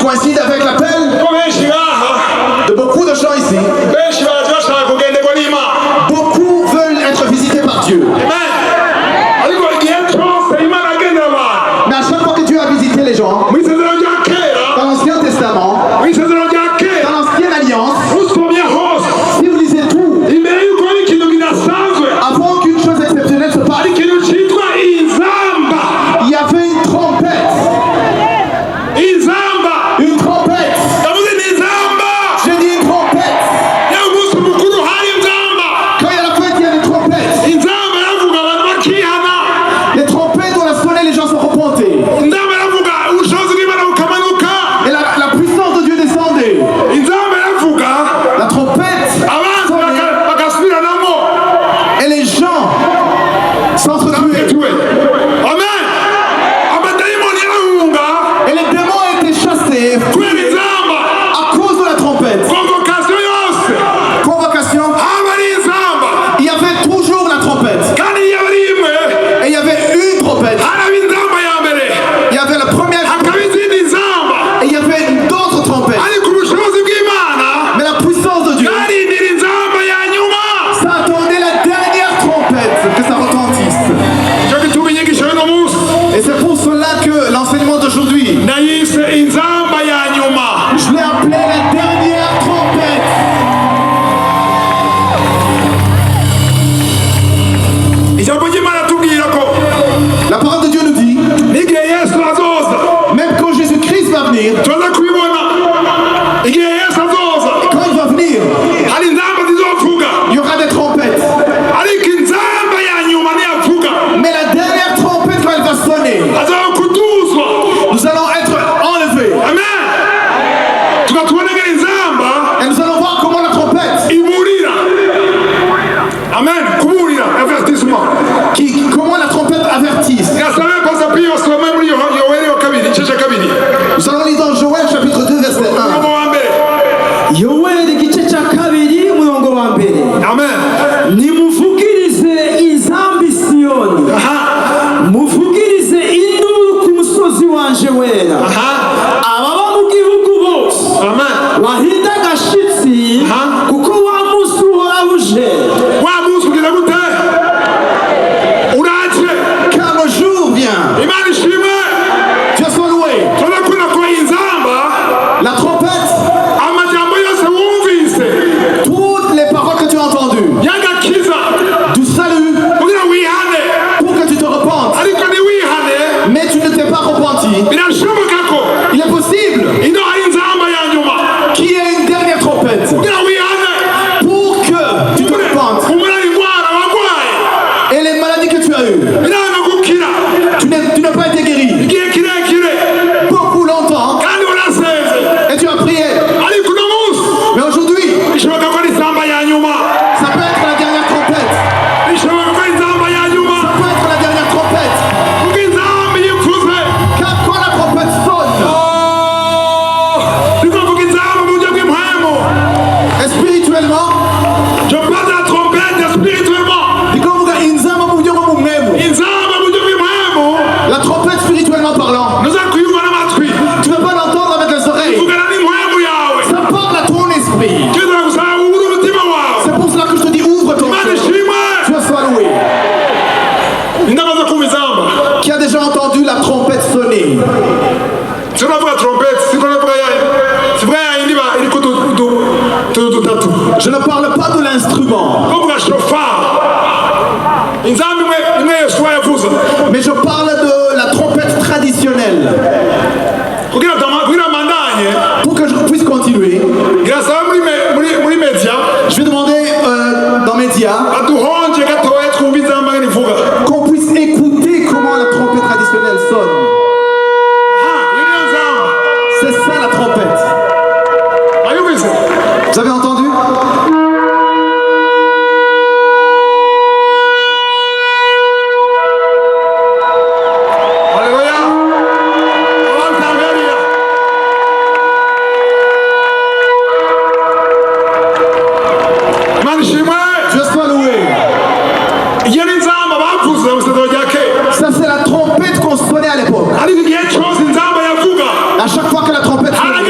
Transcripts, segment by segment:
coïncide avec l'appel de beaucoup de gens ici. Beaucoup veulent être visités par Dieu. Mais à chaque fois que Dieu a visité les gens, dans l'Ancien Testament, dans l'Ancienne Alliance, si vous lisez tout, avant qu'une chose exceptionnelle se passe, il y avait une trompette. Une trompette. J'ai dit une trompette. Quand il y a la fête, il y a des trompettes. Les trompettes, on a sonné, les gens sont repentés. Et la puissance de Dieu descendait. La trompette sonnait. Et les gens s'entretuaient. Et les démons étaient chassés à cause de la trompette. Convocation. Il y avait toujours la trompette. Et il y avait une trompette. Il y avait la première trompette. Et il y avait d'autres trompettes. Mais la puissance de Dieu, ça attendait la dernière trompette que ça retentisse. Et c'est pour cela que l'enseignement d'aujourd'hui, je l'ai appelé la dernière trompette. La parole de Dieu nous dit, même quand Jésus-Christ va venir, quand il va venir, il y aura des trompettes. Mais la dernière trompette, quand elle va sonner, nous allons être enlevés. Et nous allons voir comment la trompette, comment la trompette avertisse. Nous allons lire dans Joël chapitre 2 verset 1. Yoweri igice cya kabiri umurongo wa mbere. Nimuvugirize inzambi Siyoni, muvugirize induru ku musozi wanje wera. Ababa mu gihugu bose bahinda agashitsi kuko wa munsi uhora uje. Car le jour vient. Dieu soit loué. La trompette, toutes les paroles que tu as entendues, du salut, pour que tu te repentes. Mais tu ne t'es pas repenti. Il est possible qu'il y ait une dernière trompette pour que tu te repentes. Et les maladies que tu as eues, tu n'as pas été guéri beaucoup longtemps et tu as prié. Mais aujourd'hui, ça peut être la dernière trompette. Ça peut être la dernière trompette. Car quand la trompette sonne, spirituellement, Je parle de la trompette spirituellement. la trompette spirituellement parlant, tu ne peux pas l'entendre avec les oreilles. Ça parle à ton esprit. C'est pour cela que je te dis ouvre ton cœur. Dieu soit loué. Qui a déjà entendu la trompette sonner? Je ne parle pas de l'instrument, mais je parle de la trompette traditionnelle. Pour que je puisse continuer, je vais demander dans Média qu'on puisse écouter comment la trompette traditionnelle sonne. C'est ça la trompette. Vous avez entendu? Dieu soit loué. À chaque fois que la trompette sonne,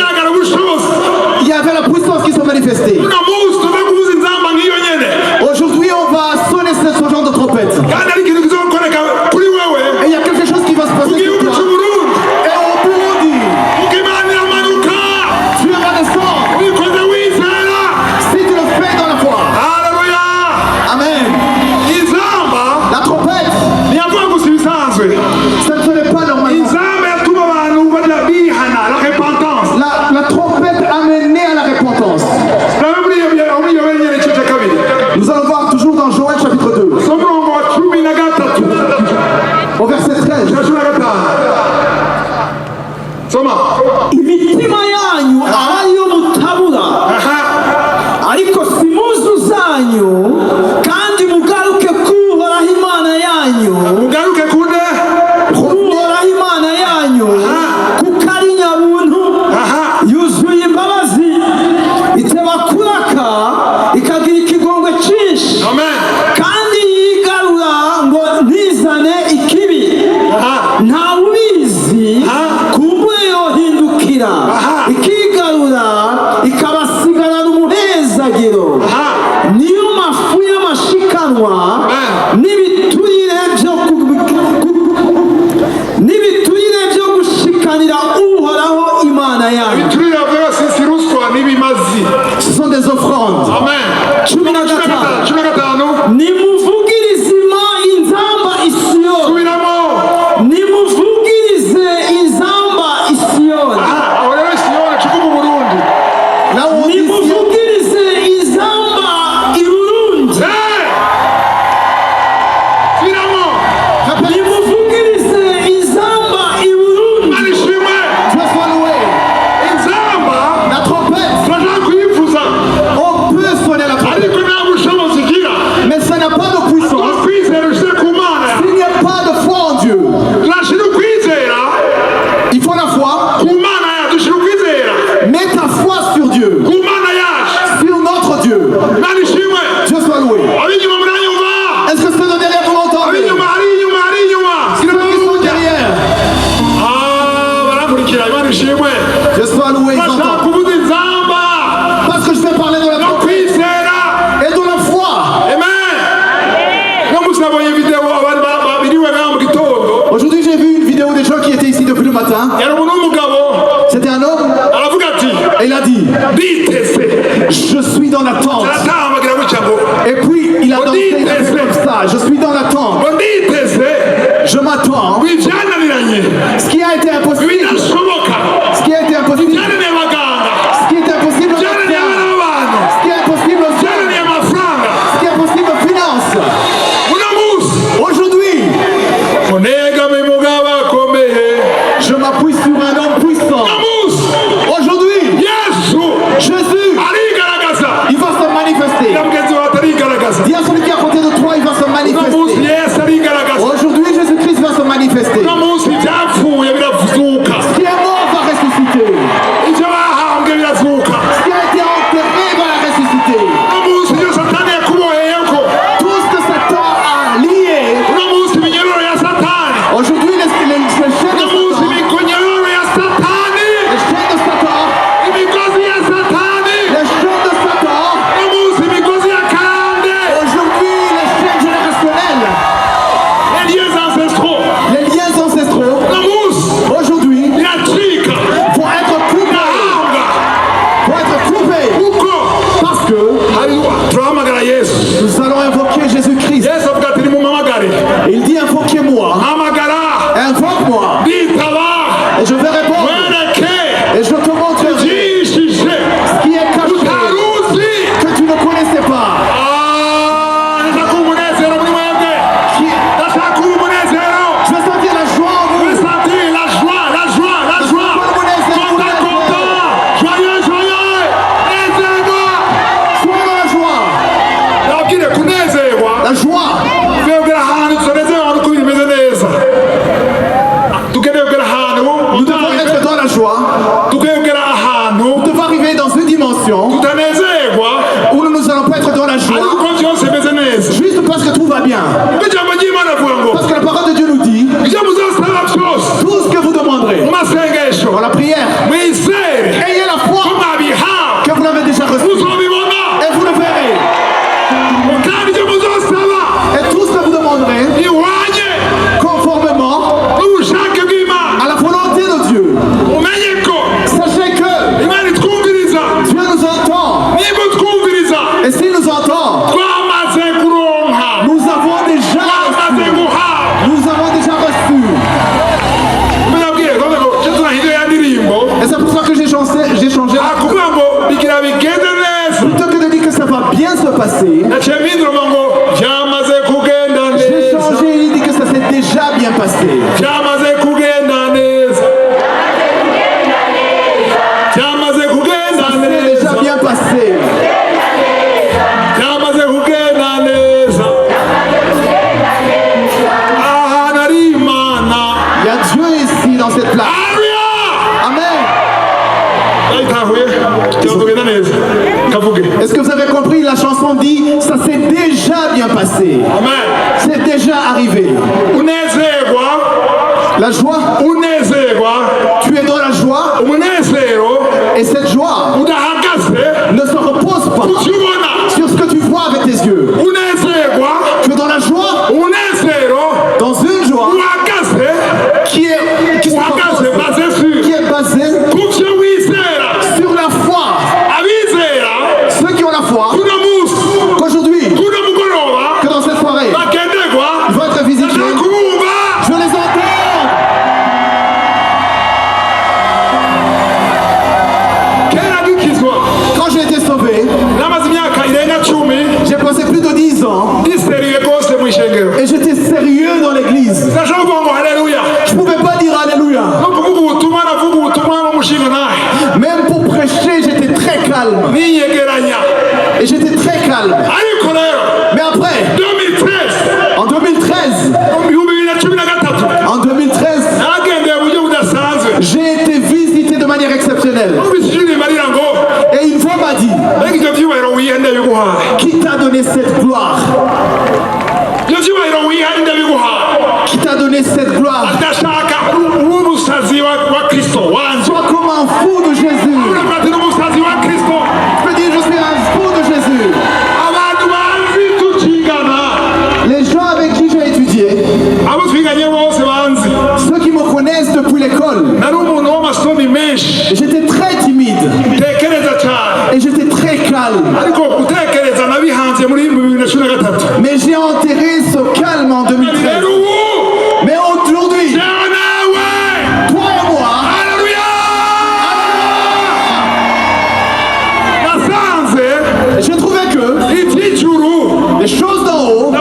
imitima yanyu ariyo mutabura ariko si impuzu zanyu kandi mugaruke kuhoraho Imana yanyu mugaruke kude kuhoraho Imana yanyu kuko ari nyabuntu yuzuye imbabazi iteba kuraka ikagira ikigongwe cyinshi kandi yigarura ngo ntizane ikibi ntawe ubizi kumbe yohindukira ikigarura ikabasigarana umuhezagiro niyo mafu y'amashikanwa n'ibiturire byo gushikanira uhoraho Imana yanyu. Ce sont des offrandes. Nimuvugirize inzamba Isiyoni. Nimuvugirize inzamba Isiyoni. Nimuvugirize inzamba i Burundi. Nimuvugirize inzamba i Burundi. Dieu soit loué. La trompette. On peut sonner la trompette. Mais ça n'a pas de puissance. S'il n'y a pas de foi en Dieu. Il faut la foi. Mets ta foi sur Dieu. Sur notre Dieu. Dieu soit loué. Est-ce que ceux de derrière vous m'entendent? Si le qui sont derrière. Dieu soit loué. Ils entendent. Parce que je vais parler de la trompette et de la foi. Aujourd'hui j'ai vu une vidéo des gens qui étaient ici depuis le matin. C'était un homme et il a dit je suis dans l'attente. Et puis il a dansé, il a fait comme ça. Je suis dans l'attente. Je m'attends. Ce qui a été impossible. Ce qui a été impossible. Ce qui est impossible. Ce qui est impossible. Ce qui est impossible aux finances. Aujourd'hui, je m'appuie sur un homme puissant. Aujourd'hui, Jésus, il va se manifester. Dis à celui qui est à côté de toi, il va se manifester. Aujourd'hui, Jésus-Christ va se manifester. Ce qui est mort va ressusciter. Ce qui a été enterré va ressusciter. Tout ce que Satan a lié. Aujourd'hui, les chaînes de Satan. Nous allons invoquer Jésus-Christ. Il dit invoquez-moi. Invoque-moi. Et je vais répondre. Et je te montrerai ce qui est caché, que tu ne connaissais pas. Je vais sentir la joie en vous. Sois dans la joie. La joie. Nous devons être dans la joie. Nous devons arriver dans une dimension où nous n'allons pas être dans la joie juste parce que tout va bien. Parce que la parole de Dieu nous dit tout ce que vous demanderez dans la prière, ayez la foi que vous l'avez déjà reçu et vous le verrez. Et tout ce que vous demanderez conformément à la volonté de Dieu. Sachez que Dieu nous entend. Et s'il nous entend, nous avons déjà reçu. Et c'est pour ça que j'ai changé. Plutôt que de dire que ça va bien se passer, j'ai changé et dit que ça s'est déjà bien passé. Est-ce que vous avez compris? La chanson dit, ça s'est déjà bien passé. Amen. C'est déjà arrivé. La joie, tu es dans la joie, et cette joie ne se repose pas sur ce que tu vois avec tes yeux. Tu es dans la joie, dans une joie qui est basée sur la foi. Ceux qui ont la foi, qu'aujourd'hui, que dans cette soirée, ils vont être visités. Je les entends. Quand j'ai été sauvé, j'ai passé plus de 10 ans et j'étais sérieux dans l'église. Je pouvais pas dire Alléluia. Même pour prêcher, j'étais très calme. Et j'étais très calme. Mais après, en 2013, j'ai été visité de manière exceptionnelle. Et une voix m'a dit, qui t'a donné cette gloire? Qui t'a donné cette gloire? Sois comme un fou de Jésus. Je peux dire, je suis un fou de Jésus. Les gens avec qui j'ai étudié, ceux qui me connaissent depuis l'école, j'étais très timide et j'étais très calme. Mais j'ai enterré ce calme en 2013. Mais aujourd'hui, toi et moi, j'ai trouvé que les choses d'en haut,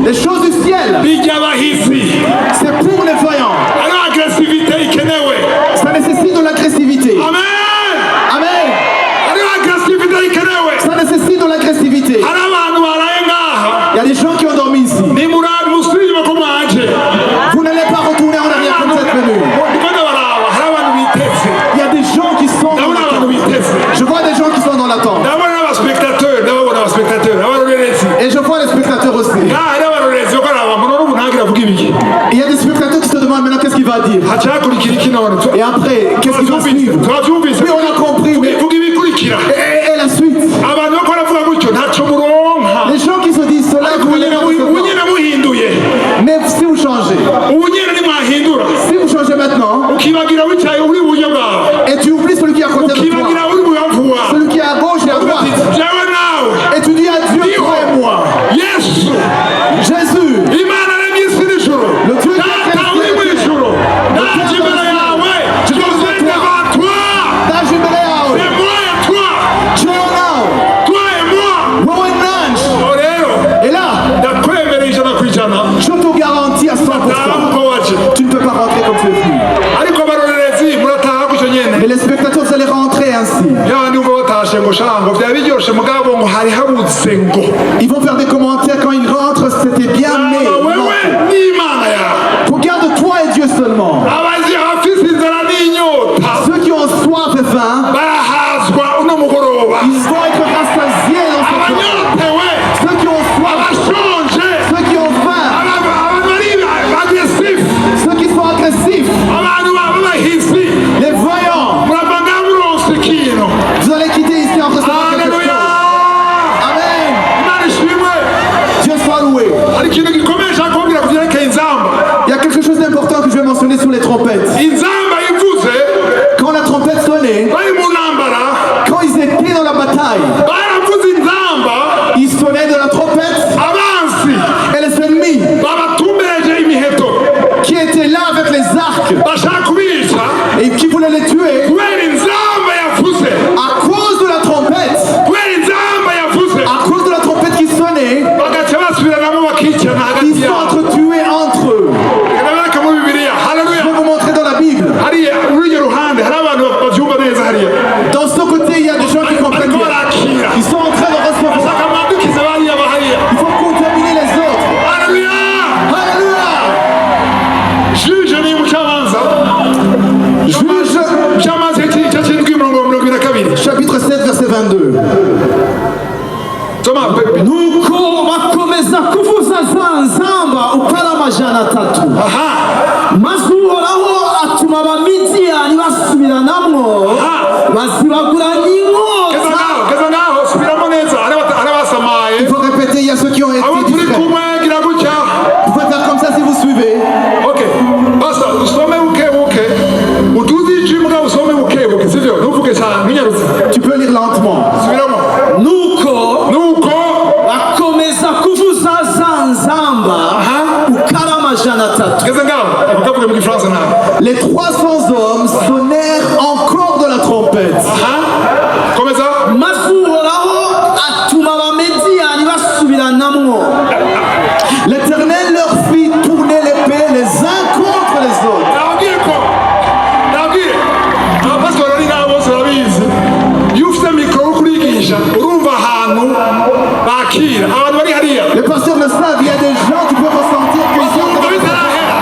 les choses du ciel, c'est pour les voyants. Ça nécessite de l'agressivité. Amen. Amen. Ça nécessite de l'agressivité. Il y a des gens qui ont dormi ici. Vous n'allez pas retourner en arrière comme cette venue. Il y a des gens qui sont dans l'attente. Je vois des gens qui sont dans l'attente. Et je vois les spectateurs aussi. Il y a des spectateurs qui se demandent maintenant qu'est-ce qu'il va dire. Et après, qu'est-ce qu'il va suivre? Oui, on a compris. Mais... Et la suite. Les gens qui se disent cela, mais si vous changez, si vous changez maintenant, et tu oublies celui qui est à côté de toi, celui qui est à gauche et à droite, et tu dis à Dieu, toi et moi, Jésus, le Dieu qui est et là, je te garantis à 100%, tu ne peux pas rentrer comme tu es venu. Mais les spectateurs, vous allez rentrer ainsi. Ils vont faire des commentaires quand ils rentrent, c'était bien, mais regarde-toi et Dieu seulement. Ceux qui ont soif et faim, ils vont être rassasiés dans ce temps. Ceux qui ont soif, ceux qui ont faim, ceux qui sont agressifs, les voyants, vous allez quitter ici en recevant quelque chose. Amen. Dieu soit loué. Il y a quelque chose d'important que je vais mentionner sur les trompettes. Quand la trompette sonnait, quand ils étaient dans la bataille, ils sonnaient de la trompette et les ennemis qui étaient là avec les arcs et qui voulaient les tuer à cause de la trompette, qui sonnait, ils s'entretuaient entre eux. Je vais vous montrer dans la Bible. Dans ce côté, il y a des gens qui comprennent bien. Ils sont en train de recevoir. Il faut contaminer les autres. Alléluia. Alléluia. Juge. namwo bazibagura n'inkota. Keza ngaho subiramo neza arabasamaye. Il faut répéter, il y a ceux qui ont été Abo turi distraits. kumwe gira gutya. Vous pouvez faire comme ça si vous suivez. Okay. Basta usome buke. Utuzi ijimwe usome buke. Sivyo? Ntuvuge cyane ntunyarutse. Tu peux lire lentement. Subiramo. Nuko bakomeza kuvuza za nzamba ukara amajana atatu. Keza ngaho akavuga mu Gifaransa nawe. Les 300 hommes sonnèrent encore de la trompette. Komeza. maze uhoraho atuma abamediyani basubiranamwo. L'Éternel leur fit tourner l'épée les uns contre les autres. Nabwiye abapasitori bari ngaho bose barabizi iyo ufite mikoro uri kurigisha urumva ahantu bakira abantu bari hariya Les pasteurs le savent, il y a des gens qui peuvent ressentir qu'ils sont urumva bitarahera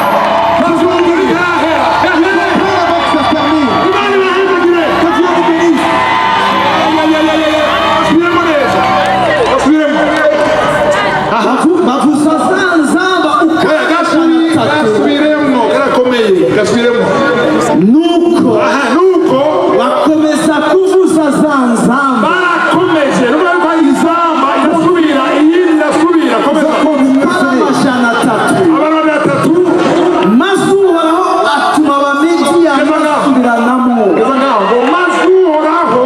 avant que ça termine. imana ibahindagire Que Dieu vous bénisse. basubiremo neza basubiremo bavuza za nzamba ukara amajana atatu. gasubiremo Nuko nuko bakomeza kuvuza za nzamba barakomeje n'ubwo ko izamba irasubira iyindi irasubira komeza ukara amajana atatu. abantu batatu maze uhoraho atuma abamediyani basubiranamwo. keza ngaho ngo maze uhoraho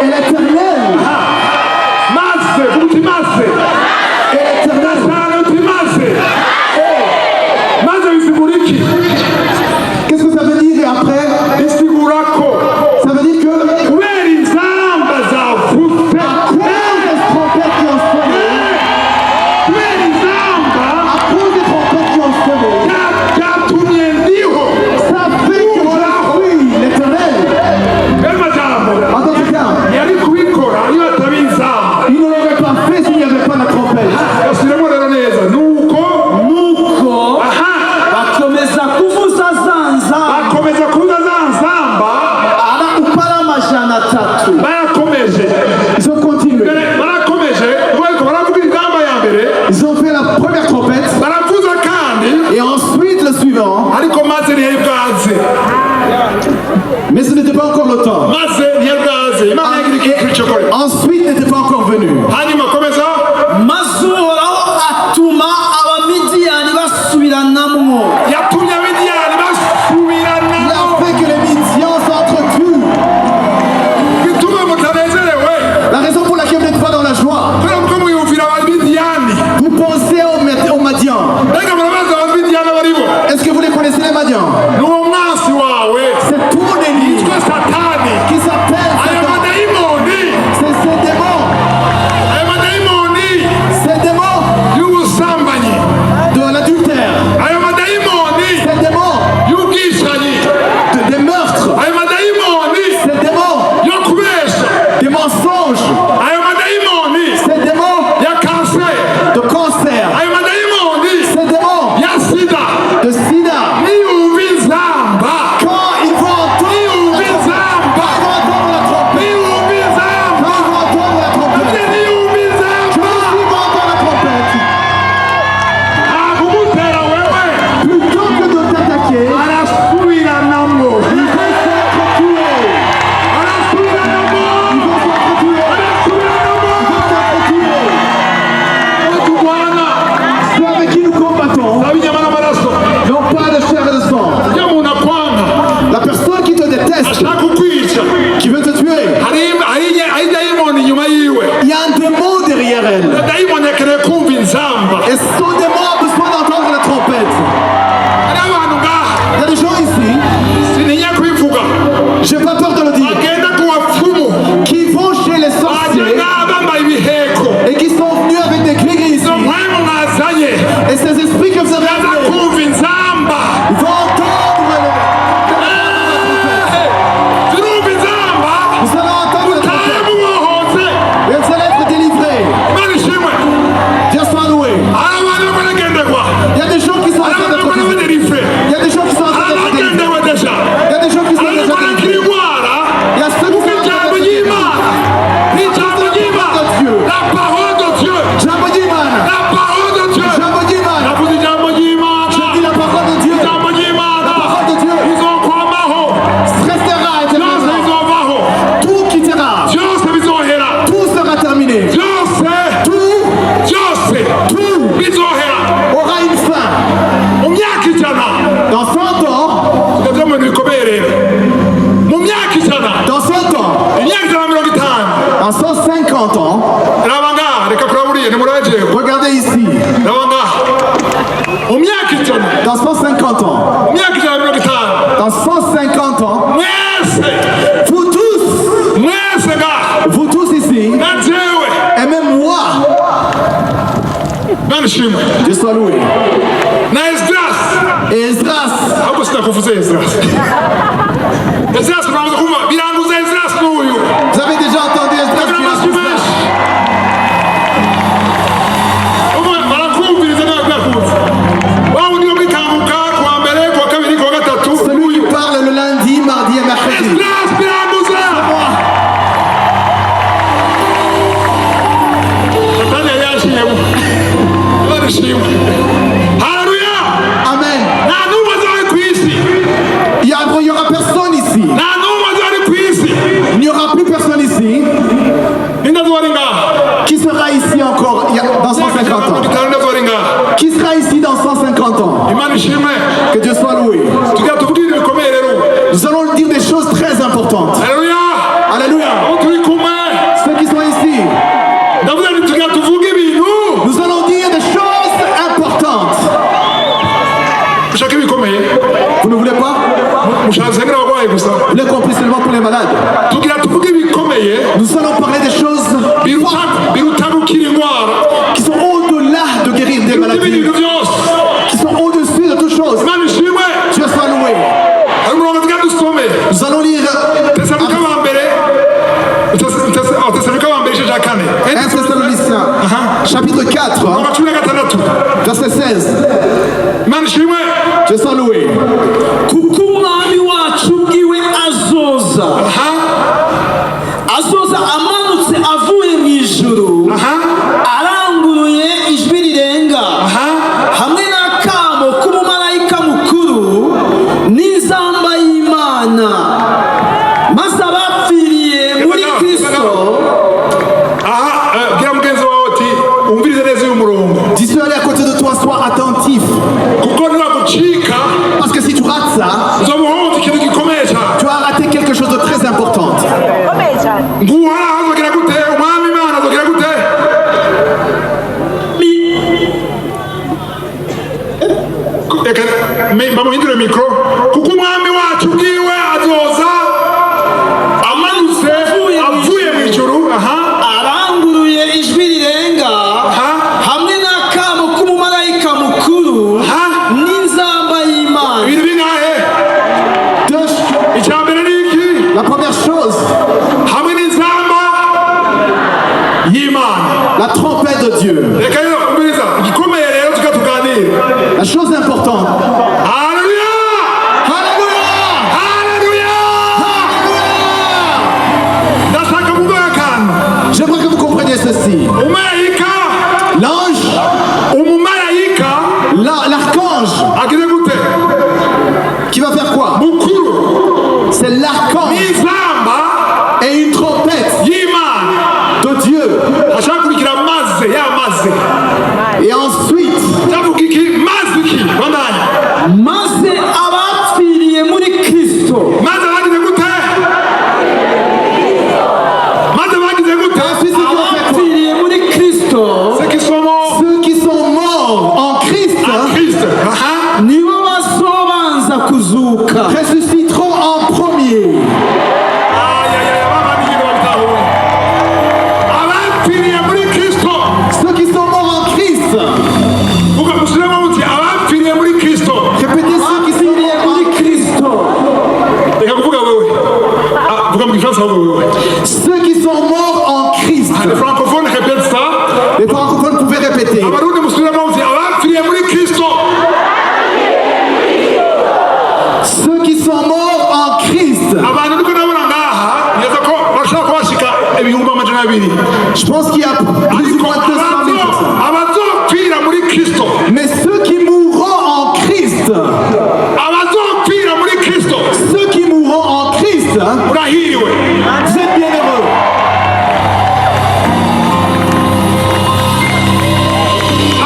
Et l'Éternel, maze uti maze et l'Éternel, cyane uti maze maze bisigura iki qu'est-ce que ça veut dire après? bisigura ko Ça veut dire que kubera inzamba zavutse les trompettes qui ont sonné, kubera inzamba à cause des trompettes qui ont sonné, byatumye ndiho ça fait que je suis l'Éternel. ayo majambo En d'autres termes, yari kubikora iyo ataba inzamba il ne l'aurait pas fait s'il n'y avait pas la trompette. gasubiremo rero neza nuko bakomeza kuvuza za nzamba bakomeza kuza za nzamba ukara amajana atatu. barakomeje Ils ont continué. barakomeje ariko baravuga inzamba ya mbere Ils ont fait la première trompette baravuza kandi et ensuite le suivant. ariko maze ntiyari bwaze Mais ce n'était pas encore le temps. maze ntiyari bwaze imana yagira ikintu cyo kora Ensuite n'était pas encore venu. hanyuma komeza maze uhoraho atuma abamidiyani basubiranamwo. yatumye abidiyani Il a basubiranamo fait que les Midians s'entretuent. bituma mutanezerewe La raison pour laquelle vous n'êtes pas dans la joie, kubera ko mwiyumvira abidiyani vous pensez aux Madians. mbega murabazi abidiyani abaribo Est-ce que vous les connaissez les Madians? ni uwo mwansi wawe C'est ton ennemi yitwa satani qui s'appelle ayo Satan. madayimoni C'est ces démons. ayo madayimoni Imana ishimwe. Dieu soit loué. Na Esdras. Et Esdras. Ahubwo sinakuvuze Esdras. Esdras mwavuze kumva biranguza Esdras n'uyu. Vous avez déjà entendu Esdras? Celui qui parle le lundi, mardi et mercredi. Amen. Il n'y aura personne ici. Il n'y aura plus personne ici. Qui sera ici encore dans 150 ans? Qui sera ici dans 150 ans? Que Dieu soit loué. Nous allons dire des choses très importantes. Alléluia. Ceux qui sont ici, nous allons dire des choses importantes. Vous ne voulez pas? Vous voulez qu'on prie seulement pour les malades? Nous allons parler des choses qui sont au-delà de guérir des maladies, qui sont au-dessus de toutes choses. Dieu soit loué. Nous allons lire 1 Thessaloniciens, chapitre 4, verset 16. Dieu soit loué. kuko umwami wacu ubwiwe azoza amanutse avuye mu ijuru aranguruye ijwi rirenga hamwe n'akamo k'umumarayika mukuru n'inzamba y'Imana maze abapfiriye muri Kristo. Dis-le à côté de toi, sois attentif. Parce que si tu rates ça, tu as raté quelque chose de très important. bamuhindure mikro kuko umwami wacu ubwiwe azoza amanutse avuye mu ijuru aranguruye ijwi rirenga hamwe n'akamo k'umumarayika mukuru n'inzamba y'Imana. ibintu bingahe? icyambere ni iki? La première chose, hamwe n'inzamba y'Imana, la trompette de Dieu. reka rero umviriza igikomeye rero tukatuganira. La chose importante. Alléluia! Alléluia! Alléluia! ndashaka kuvuga akantu. J'aimerais que vous compreniez ceci. Umumarayika, L'ange, umumarayika l'archange, agize gute? qui va faire quoi? mukuru C'est l'archange n'inzamba et une trompette y'Imana de Dieu. ashaka kurikira maze yamaze Et ensuite, ndavuga iki maze iki bandanya maze abapfiriye muri Kristo maze bagize gute? maze bagize gute? ensuite ceux qui vont faire quoi? abapfiriye muri Kristo Ceux qui sont morts en Christ Christ nibo bazobanza kuzuka. ressusciteront en premier. abapfiriye muri Kristo Ceux qui sont morts en Christ. vuga musiremo muti abapfiriye muri Kristo. Répétez ceux qui sont morts en Christ. reka kuvuga wewe vuga mu gifaransa ahubwo wewe. Ceux qui sont morts en Christ. les francophones répètent ça. Les francophones pouvaient répéter. abarundi musiremo muti abapfiriye muri Kristo. Ceux qui sont morts en Christ. abantu niko ndabona ngaha neza ko bashobora kubashika ibihumbi amajana abiri. Je pense qu'il y a plus ou moins 200 000 personnes. abazopfira muri Kristo, Mais ceux qui mourront en Christ, abazopfira muri Kristo ceux qui mourront en Christ, urahiriwe. vous êtes bien heureux.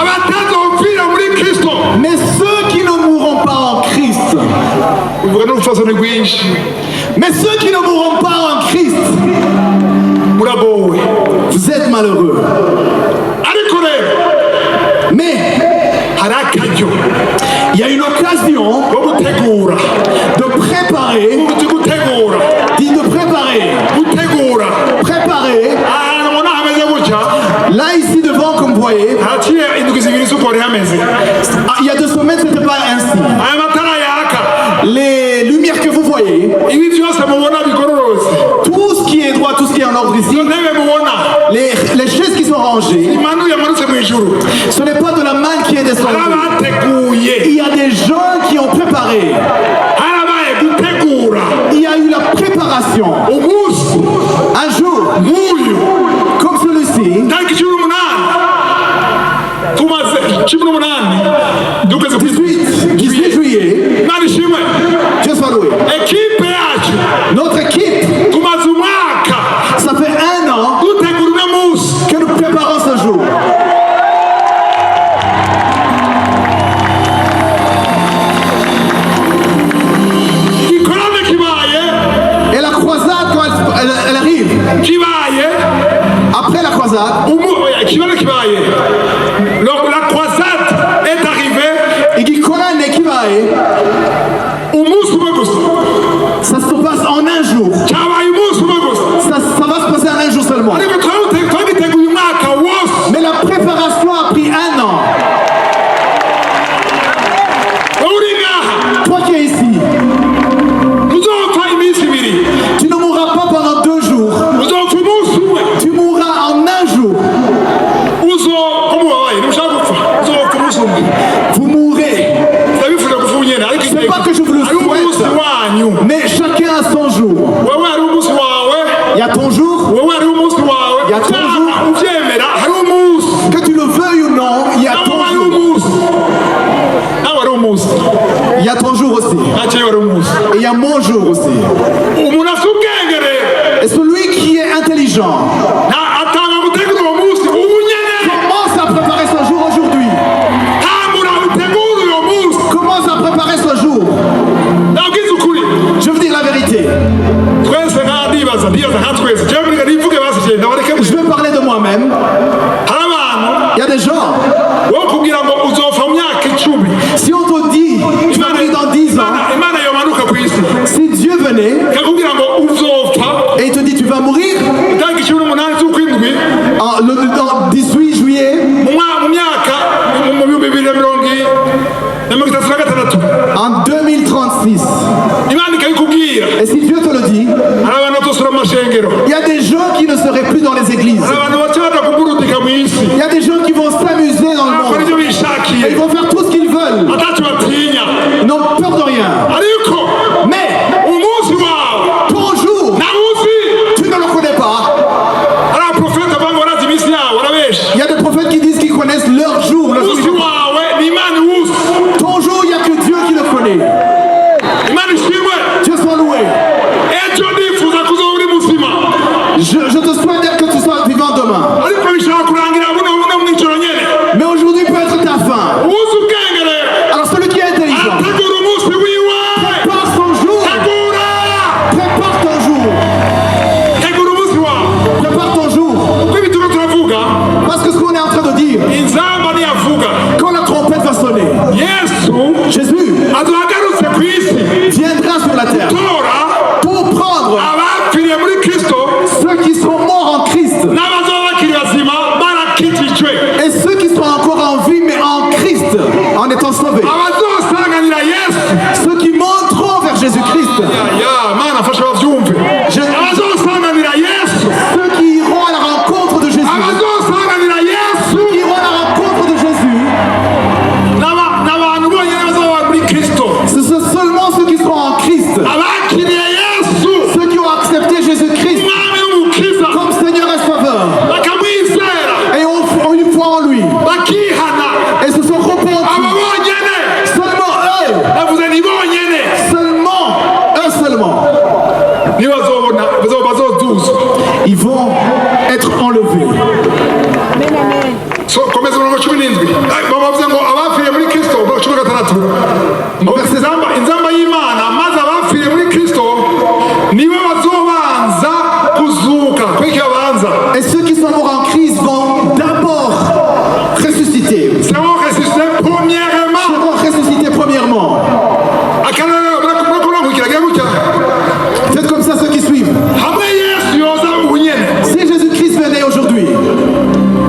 abatazopfira muri Kristo Mais ceux qui ne mourront pas en Christ, uvuga n'urufasoni rwinshi mais ceux qui ne mourront pas en Christ, murabowe. vous êtes malheureux. ariko rero Mais hari akaryo il y a une occasion ko gutegura de préparer, uti gutegura dit de préparer, ahantu ubona hameze gutya là ici devant comme vous voyez, haraciye indwi zibiri manger, imanu yamanutse mu ijuru ce n'est pas de la manne qui est descendue. arabateguye Il y a des gens qui ont préparé. harabaye gutegura Il y a eu la préparation. umunsi Un jour, nk'uyu comme celui-ci, tariki 18 tumaze 18 dukwezi 18 juillet, imana ishimwe Dieu soit loué. ekipe yacu Notre équipe, tumaze umwaka ça fait 1 an dutegura uno munsi que nous préparons ce jour. ikorane kibaye Et la croisade, quand elle arrive, kibaye après la croisade, ikibazo kibaye la croisade est arrivée igikorane kibaye, umunsi umwe gusa ça se passe en un jour. cyabaye umunsi umwe gusa Ça va se passer en un jour seulement. ariko twagiteguye umwaka wose Mais la préparation a pris 1 an. uri ngaha Toi qui es ici, uzopfa iminsi ibiri tu ne mourras pas pendant 2 jours. uzopfa umunsi umwe Tu mourras en 1 jour. umubabaye ntushaka gupfa uzopfa umunsi umwe Vous mourrez. ndabifuza gupfa unyene ariko C'est pas que je vous le ari umunsi souhaite, wanyu mais chacun a son jour. wewe ari umunsi wawe Il y a ton jour, wewe ari umunsi wawe Ya tonjour. cyangwa ubyemera hari umunsi que tu le veuilles ou non, il y a nawe ton ari jour. umunsi nawe ari umunsi Il y a ton jour aussi. nakeye wari umunsi Et il y a mon jour aussi. umuntu afite ubwenge rero Et celui qui est intelligent atanga gutegura uwo munsi ubu nyene commence à préparer son jour aujourd'hui. tambura utegura uwo munsi Commence à préparer son jour. ndabwiza ukuri Je veux dire la vérité. twese ndibaza nka twese jewe mureka nivuge basi ndabareke Je vais parler de moi-même. hari abantu Il y a des gens, wo kubwira ngo uzopfa mu myaka 10 si on te dit, tu vas mourir dans 10 ans, imana yomanuka ku isi si Dieu venait ikakubwira ngo uzopfa et il te dit tu vas mourir itariki 18 z'ukwindwi en 18 juillet mu myaka mu 2036 en 2036, imana ikabikubwira et si Dieu te le dit, hari abantu batosura mu mashengero il y a des gens qui ne seraient plus dans les églises. hari abantu baca kugurutika mu isi Il y a des gens qui vont s'amuser dans le bakora monde. ibyo Et bishakiye ils vont faire tout ce qu'ils veulent. atacu batinya Ils n'ont peur de rien. ariko Mais umunsi wawe ton jour, nawuzi tu ne le connais pas. hari abaprofeta banga barazi iminsi yabo barabesha Il y a des prophètes qui disent qu'ils connaissent leur jour. umunsi wawe ni imana iwuzi Ton jour, il n'y a que Dieu qui le connaît. imana ishimwe Dieu soit loué. ejo ndifuza kuzoba uri muzima Je te souhaite que tu sois vivant demain. ariko bishobora kurangira buno mw'ijoro nyene Mais aujourd'hui peut être ta fin. uwuzi ubwenge rero Alors celui qui est intelligent, arategura umunsi wiwe prépare son jour. tegura Prépare ton jour. tegura umunsi wawe Prépare ton jour. kuko ibi turiko turavuga Parce que ce qu'on est en train de dire, inzamba niyavuga quand la trompette va sonner, yesu Jésus azohagarutse ku isi viendra sur la terre tora pour prendre abapfiriye muri kristo ceux qui sont morts en Christ n'abazoba bakiri bazima barakijijwe et ceux qui sont encore en vie mais en Christ en étant sauvés. abazosanganira yesu Ceux qui monteront vers Jésus-Christ. ya mana afashe bavyumve abazosanganira yesu Ceux qui iront à la rencontre de Jésus. abazosanganira yesu Qui iront à la rencontre de Jésus. n'abantu bonyene bazoba muri kristo Ce sont seulement ceux qui seront en Christ. abakiriye yesu Ceux qui ont accepté Jésus-Christ umwami w'umukiza comme Seigneur et Sauveur. bakamwizera Et ont une foi en lui. bakihana Et se sont repentis. aba bonyene Seulement eux. navuze ni bonyene Seulement eux seulement. nibo bazoduzwa Ils vont être enlevés. So, komeza umurongo 17 bavuze ngo abapfiriye muri kristo 16 ngo inzamba y'imana maze abapfiriye muri kristo nibo bazobanza kuzuka kwiki abanza Et ceux qui sont morts en Christ vont d'abord ressusciter. seront ressuscités premièrement Seront ressuscités premièrement. akarero murakurikira gutya Faites comme ça ceux qui suivent. hamwe yesu yoza ubunyene Si Jésus-Christ venait aujourd'hui,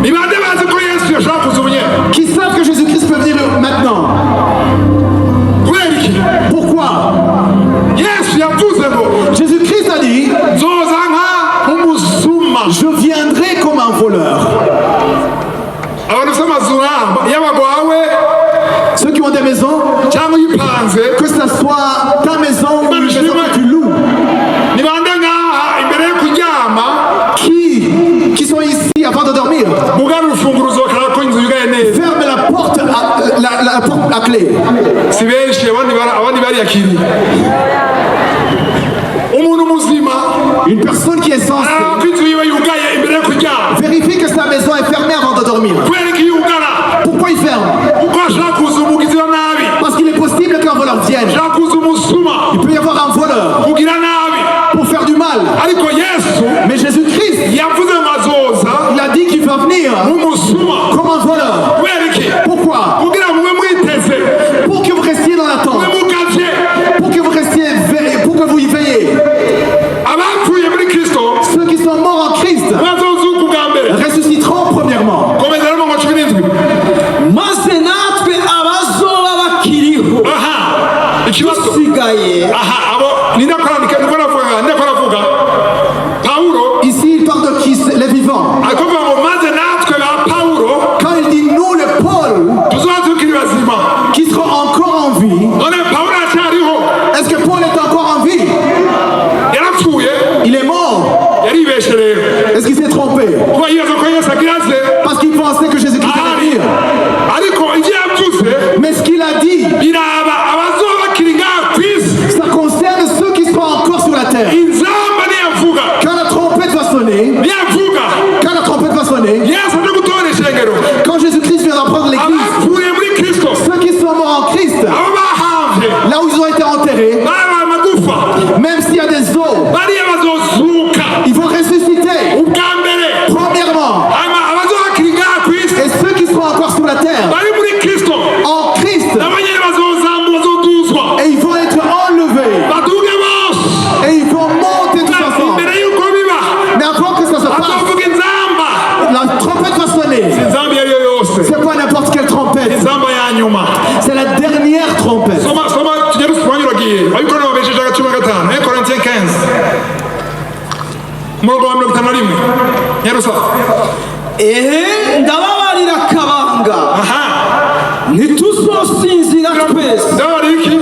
ni bande bazi ko yesu yashaka kuza ubunyene qui savent que Jésus-Christ peut venir maintenant. kubera iki Pourquoi? parler. si benshi abandi bariyakiriye. Umuntu muzima Une personne qui est sensée ko inzu yiwe yugaye imbere yo kuryama. vérifie que sa maison est fermée avant de dormir. Kubera ko yugara Pourquoi il ferme? kuko ashaka kuza umugizi wa nabi, Parce qu'il est possible qu'un voleur vienne. ashaka kuza umusuma Il peut y avoir un voleur kugira nabi. pour faire du mal. Ariko Yesu Mais Jésus-Christ, yavuze ngo azoza il a dit qu'il va venir nk'umusuma. comme un voleur. Kubera iki? Pourquoi? Kugira mube mwiteze, Pour que vous restiez dans l'attente. mube mugavye. Pour que vous restiez pour que vous y veillez. Abapfuye muri Kristo Ceux qui sont morts en Christ bazozuka ubwa mbere. ressusciteront premièrement. Komeza rero mu 17. maze natwe abazoba bakiriho Aha, ikibazo. dusigaye Aha, abo ninakoravuga Paulo Ici, il parle de qui? Les vivants. akuvuga ngo maze natwe ba Paulo Quand il dit nous, le Paul, tuzoba tukiri bazima. qui seront encore en vie, None Paulo aracyariho, est-ce que Paul est encore en vie? yarapfuye, Il est mort. yaribeshe rero Est-ce qu'il s'est trompé? kuba yibaza ko Yesu agira aze. Parce qu'il pensait que Jésus-Christ allait venir. Ariko ibyo yavuze Mais ce qu'il a dit, biraba abazoba bakiri ngaha ku isi. ça concerne ceux qui seront encore sur la terre. Inzamba niyavuga, Quand la trompette va sonner, quand la trompette va sonner, Yesu aje gutora ishengero. quand Jésus-Christ viendra prendre l'église, Abapfuye muri Kristo, ceux qui sont morts en Christ, abo bahamvye, là où ils ont été enterrés, babaye amagufa, même s'il y a des os, bariya bazozuka ils vont ressusciter. ubwa mbere. Premièrement, Hanyuma abazoba bakiri ngaha ku isi et ceux qui seront encore sur la terre, bari muri Kristo en Christ, nabo nyene bazoduzwa, et ils vont être enlevés, baduge bose. et ils vont monter tous ensemble. Imbere y'uko biba Mais avant que ça se passe, bazovuga inzamba. la trompette va sonner. Inzamba iyo ariyo yose, C'est pas n'importe quelle trompette, inzamba ya nyuma. c'est la dernière trompette. Soma tugere twanyuragiye abiko no besheje agacumi na gatanu 1 Corinthiens 15 umurongo wa 51 nyarusa. ehe ndababarira akabanga Aha, ntituzosinzira twese. ndabari iki?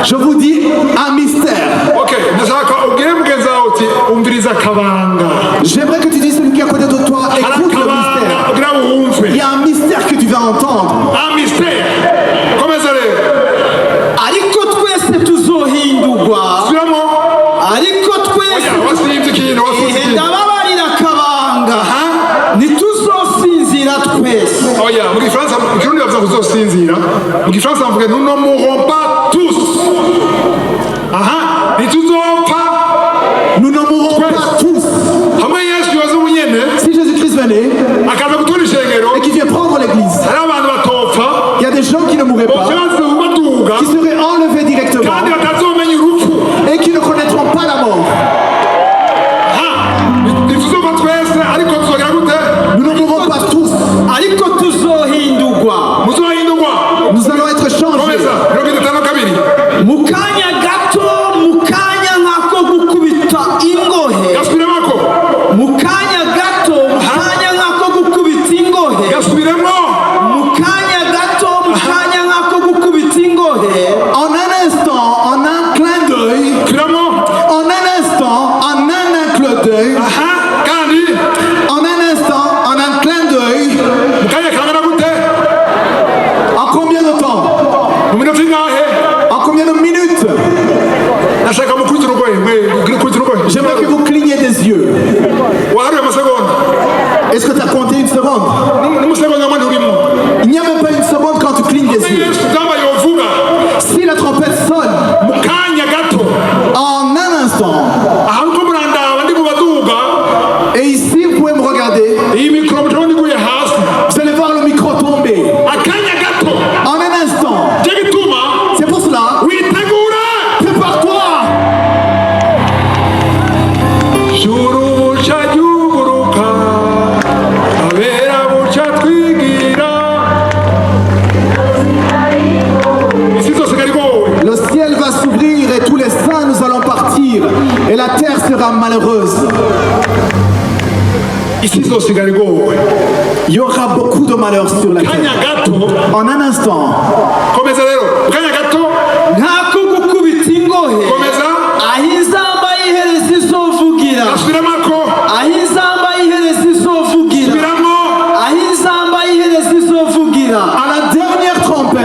Je vous dis un mystère. Okay, ndashaka ubwire mugenzi wawe uti umviriza akabanga. J'aimerais que tu dises celui qui est à côté de toi, Hari écoute le akabanga mystère. kugira ngo wumve. Il y a un mystère que tu vas entendre. Ah, mystère. Komeza rero. ariko twese tuzohindurwa, Subiramo. ariko Oya, twese wasibye ikintu, wasibye ehe ikintu. ndababarira akabanga ntituzosinzira twese. Oya, mu Gifaransa, mu Kirundi bavuga ngo uzosinzira. Mu Gifaransa bavuga nous ne mourrons pas tous. Aha, ntituzopfa. Nous ne mourrons pas tous. Hamwe Yesu yoza ubunyene Si Jésus-Christ venait akaza gutura ishengero, et qu'il vient prendre l'église, hari abantu batopfa, il y a des gens qui ne mourraient pas, bose batuga, qui seraient enlevés directement kandi batazomenya urupfu. et qui ne connaîtront pas la mort. Ntituzopfa twese, ariko tuzogera gute? Nous ne mourrons pas tous. ariko tuzohindurwa Muzohindurwa. Nous allons être changés. Komeza, 52. mu kanya gato, mu kanya nk'ako gukubita ingohe, Gasubiremako. mu kanya gato, mu kanya nk'ako gukubita ingohe, Gasubiremo. mu kanya gato, mu kanya nk'ako gukubita ingohe, En un instant, en un clin d'œil, Subiramo. en un instant, en un clin d'œil, Aha, kandi en un instant, en un clin d'œil, mu kanya kangana gute? en combien de temps? Mu minota ingahe? En combien de minutes? Nashaka mukubita urugohe, mukubita urugohe. J'aimerais que vous cligniez des yeux. Waharuye amasegonda. Est-ce que tu as compté une seconde? N'umusegonda mwanya urimo. Il n'y a même pas une seconde quand tu clignes des yeux. Yesu nzamba yovuga Si la trompette sonne, mu kanya gato. en un instant, Aha nko murandaba ndi mu baduga, et ici vous pouvez me regarder, iyi mikoro mutabona iguye hasi. vous allez voir le micro tomber. Akanya gato. En un instant. Cyo gituma C'est pour cela, witegura. prépare-toi. Juru buca ryuguruka, abera buca twigira. Isi zose kari gowe. Le ciel va s'ouvrir et tous les saints nous allons partir et la terre sera malheureuse. Isi zose kari gowe. Il y aura beaucoup de malheurs sur la terre. Kanya gato. En un instant, Komeza rero. Kanya gato. nk'ako gukubita ingohe, Komeza. aho izamba y'ihereza izovugira, Gasubiremako. aho izamba y'ihereza izovugira, Subiramo. aho izamba y'ihereza izovugira, à la dernière trompette,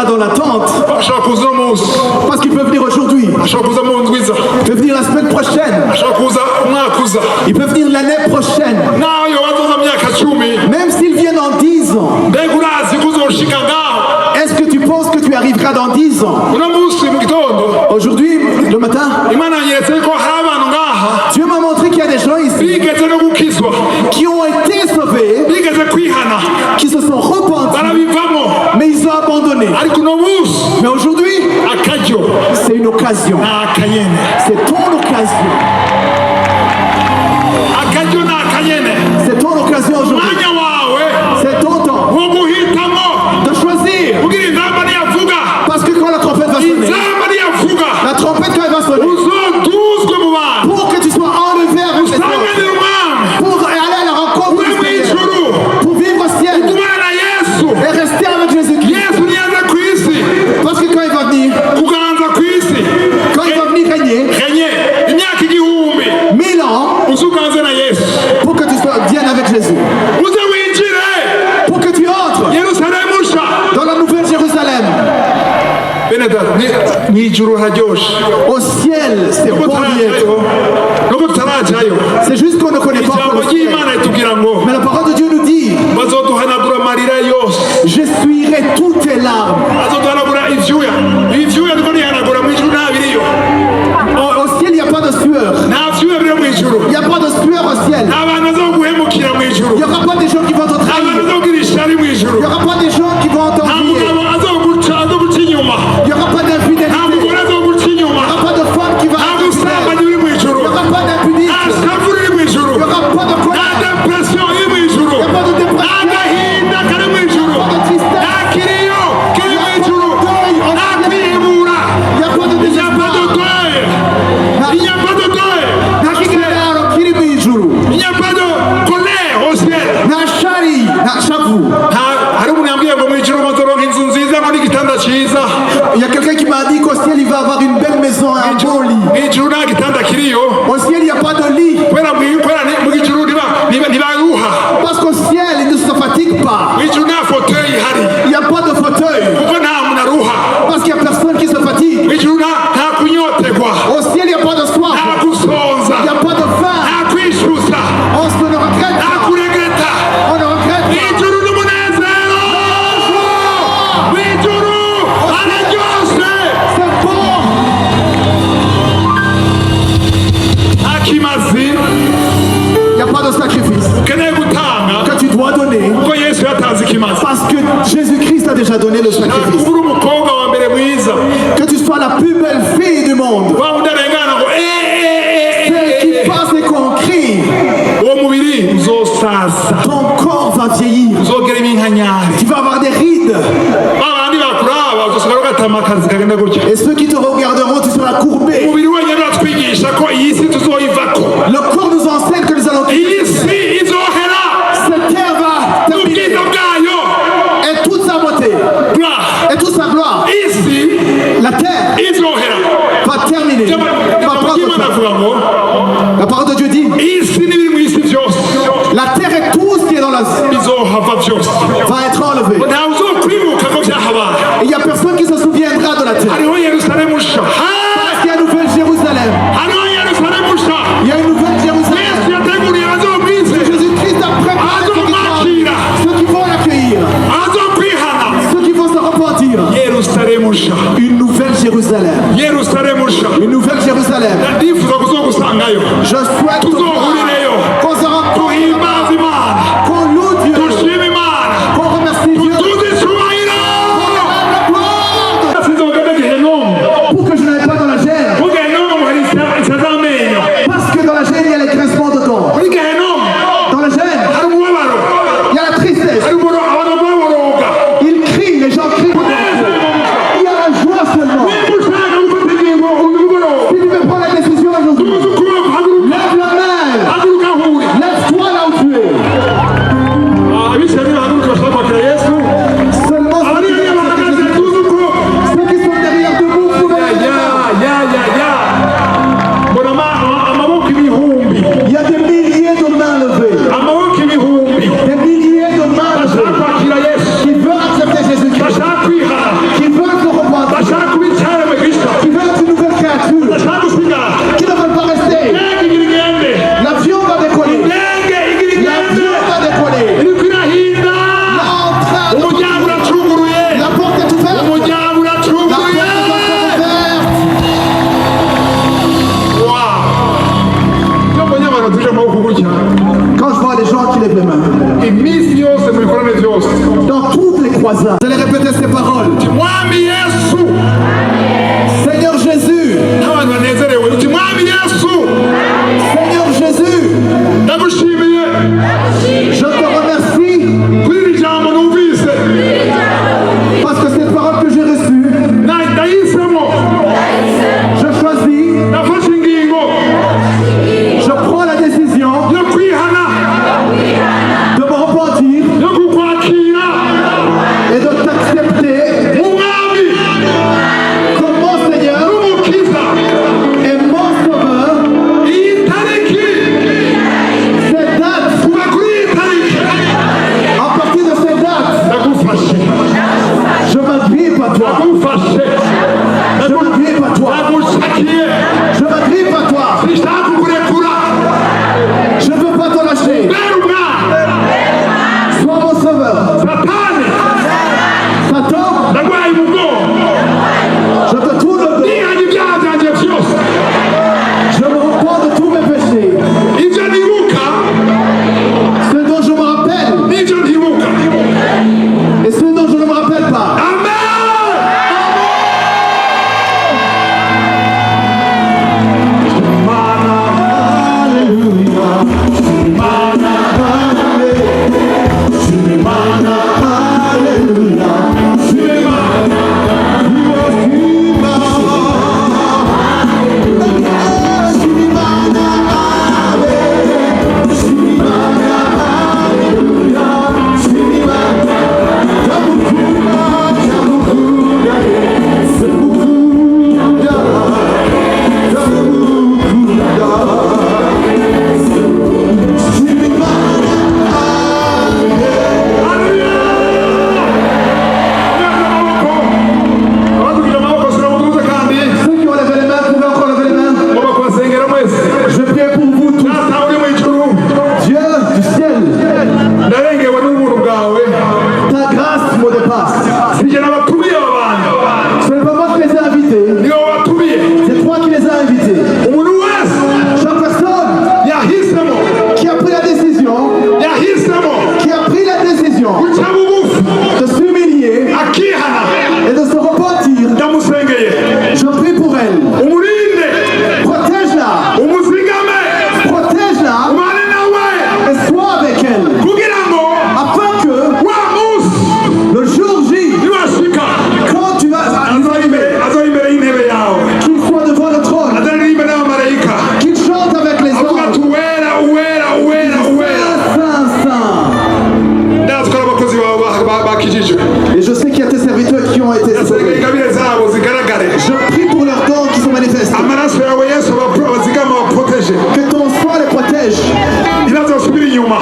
dans l'attente. ashobora kuza uno munsi, Parce qu'il peut venir aujourd'hui. ashobora kuza mu ndwi iza, Il peut venir la semaine prochaine. ashobora kuza umwaka uza, Il peut venir l'année prochaine. naho yoba azoza mu myaka 10. Même s'il vient dans 10 ans. Mbega urazi ko uzoshika ngaho Est-ce que tu penses que tu arriveras dans 10 ans? uno munsi mu gitondo? Aujourd'hui, le matin, Imana yanyeretse ko hari abantu ngaha Dieu m'a montré qu'il y a des gens ici bigeze no gukizwa, qui ont été sauvés, bigeze kwihana, qui se sont repentis, barabivamo, mais ils ont abandonné. ariko uno munsi Mais aujourd'hui, akaryo c'est une occasion. ni akanyene, C'est ton occasion. akaryo ni akanyene, C'est ton occasion aujourd'hui. umwanya wawe C'est ton temps wo guhitamo de choisir. kugira inzamba niyavuga, Parce que quand la trompette va sonner, inzamba niyavuga la trompette quand elle va sonner, uzoduzwe mu bantu, pour que tu sois enlevé avec les autres, usanganire umwami, pour aller à la rencontre ube du mu Seigneur, ijuru, pour vivre au ciel kubana na Yesu. et rester avec Jésus-Christ. Yesu niyaza ku isi, Parce que quand il va venir, kuganza ku isi, quand il va venir régner, renye imyaka 1000, 1000 ans, uzuganze na Yesu, pour que tu viennes avec Jésus, uze winjire pour que tu entres Yerusalemu nsha. dans la nouvelle Jérusalem. Bene data, mu ijuru hararyoshe, Au ciel, c'est nuko bon d'y être. tutarajayo, nuko tutarajayo, C'est juste qu'on ne connaît pas encore ijambo le ciel. ry'Imana ritubwira ngo Mais la parole de Dieu nous dit, bazoduhanagura amarira yose, j'essuierai toutes tes larmes. bazoduhanagura ivyuya, ivyuya niko nihanagura mu ijuru nta biriyo, Au ciel, il n'y a pas de sueur. nta vyuya biri mu ijuru, Il n'y a pas de sueur au ciel. nta bantu bazoguhemukira mu ijuru, Il n'y aura pas des gens qui vont te nta bantu trahir. bazogira ishari mu ijuru, Il n'y aura pas des gens qui vont nta t'envier. mugabo azoguca inyuma, Il n'y aura pas nta d'infidélité. mugore azoguca Il n'y inyuma, aura pas de femme qui va nta être fidèle. busambanyi buri mu ijuru, Il n'y aura pas nta d'impudicité. shavu riri mu ijuru, Il n'y aura pas de nta colère. depression iri mu ijuru, Il n'y a pas de nta dépression. gahinda kari mu ijuru, Il n'y a pas de tristesse. nta kiriyo kiri mu Il n'y a ijuru, pas de deuil au nta ciel. kwihebura, Il n'y a pas de il n'y a pas de désespoir. deuil, il n'y a pas de deuil, Na kigalaro kiri mu ijuru. il n'y a pas de colère au ciel. Na shari, na shavu. Hari umuntu yambwiye ngo mu ijuru bazoronka inzu nziza ngo n'igitanda cyiza, Il y a quelqu'un qui m'a dit qu'au ciel, il va avoir une belle maison, un beau lit. mu ijuru nta gitanda kiriyo, Au ciel, il n'y a pas de lit. kubera mu ijuru ntibaruha, Parce qu'au ciel, il ne se fatigue pas. mu ijuru nta fauteuil ihari, Il n'y a pas de fauteuil. kuko nta muntu aruha, Parce qu'il n'y a personne qui se fatigue. mu ijuru nta kunyotegwa, Au ciel, il n'y a pas de soif. nta gusonza, Il n'y a pas de faim. nta kwishyuza, On se ne regrette nta pas. kuregreta. On ne regrette Mu pas. ijuru n'umunezero, mu ijuru hararyoshe, C'est bon. nta kimazi Il n'y a pas de sacrifice ukeneye gutanga, que tu dois donner. kuko Yesu yatanze ikimazi. Parce que Jésus-Christ a déjà donné le sacrifice. Kuba uri umukobwa wa mbere mwiza, Que tu sois la plus belle fille du monde. wa wundi arengana ngo Celle qui passe et qu'on crie. uwo mubiri uzosaza, Ton corps va vieillir. uzogera iminkanyari, Tu vas avoir des rides. ba bandi bakuraba uzosigara ugatama akazi kagenda gutya. Et ceux qui te regarderont, tu seras courbé. Umubiri wenyine uratwigisha ko iyi si tuzoyivako, Le corps nous enseigne que nous allons quitter. iyi si izohera, Cette terre va ubwiza terminer. bwayo Et toute sa beauté. bwa Et toute sa gloire. isi La terre izohera. va terminer. Va Ijambo prendre ry'Imana fin. avuga ngo La parole de Dieu dit, isi n'ibiri mu isi byose la terre et tout ce qui est dans la terre bizohava byose, va être enlevé. ntawe uzokwibuka ko byahabaye. Et il n'y a personne qui se souviendra de la terre. Hariho Yerusalemu nsha, Parce qu'il y a une nouvelle Jérusalem. hariho Yerusalemu nsha, Il y a une nouvelle Jérusalem. Yesu yateguriye abazomwize, Jésus-Christ a préparé ceux qui vont l'accueillir. azokwihana. Ceux qui vont se repentir. Yerusalemu nsha, Une nouvelle Jérusalem. Yerusalemu nsha, Une nouvelle Jérusalem. ndifuza kuzogusangayo, Je souhaite tuzohurireyo, qu'on se rencontre, tuhimbaze Imana, qu'on loue Dieu, dushime Imana, qu'on remercie Dieu. tuze icyubahiro. La gloire Sinzogenda gehenomu, pour que je n'aille pas dans la gêne. mu gehenomu hari isazamenyo, Parce que dans la gêne, il y a les grincements dedans. muri gehenomu Dans la gêne, hari umubabaro, il y a la tristesse. hari abantu baboroga. Ils crient, les gens crient. Il y a la joie seulement. Niba ushaka gufata ingingo umuboroga, Si tu veux prendre la décision aujourd'hui, tuzi ukuboko haguruka, lève la gutya Quand je vois les gens qui lèvent les mains, iminsi yose mu bikorane byose dans toutes les croisades, vous allez répéter ces paroles. uti mwami yesu Seigneur Jésus, n'abantu banezerewe uti mwami yesu Seigneur Jésus, ndagushimiye je te remercie kuri iri jambo numvise parce que cette parole que j'ai reçue, ndahisemo je choisis, nafashe ingingo je prends la décision yo kwihana de me repentir yo kukwakira et de t'accepter umwami comme mon Seigneur n'umukiza et mon Sauveur. iyi tariki Cette date, kuva kuri iyi tariki à partir de cette date, ndagufashe je m'agrippe à toi. ndagufashe Je m'agrippe à toi. ndagushakiye Je m'agrippe à toi. sinshaka kukurekura Je ne veux pas te lâcher. kubera umwami Sois mon Sauveur. satani Satan, ndagwaye umugongo je te tourne le dos. nihanye ibyaha byanjye byose Je me repens de tous mes péchés. ibyo nibuka Ce dont je me rappelle n'ibyo ntibuka et ce dont je ne me rappelle pas. amen abadugira amaboko sinamutuze kandi Ceux qui ont levé les mains, vous pouvez encore lever les mains. ngomba kubasengera mwese Je prie pour vous tous. data uri mu ijuru Dieu du ciel, ndarengewe n'ubuntu bwawe ta grâce me dépasse. sinjye nabatumiye aba bantu Ce n'est pas moi qui les ai invités, nibo batumiye c'est toi qui les as invités. umuntu wese Chaque personne yahisemo qui a pris la décision, guca bugufi de s'humilier akihana et de se repentir, ndamusengeye je prie pour elle. umurinde Protège-la, umuzigame protège-la ubane nawe et sois avec elle. kugira ngo Afin que wa munsi le jour J, niwashika quand tu vas arriver, azoba imbere y'intebe yawe qu'il soit devant le trône, azaririmbe n'abamarayika qu'il chante avec les avuga ati anges. uwera uwera uwera uwera Saint, Saint. ndazi ko ari abakozi bawe bakijijwe Et je sais qu'il y a tes serviteurs qui ont été ndasengera sauvés. ingabire zabo zigaragare Je prie pour leurs dons qui sont manifestés. amaraso yawe yesu abazigama baproteje Que ton sang les protège. ntibazosubira inyuma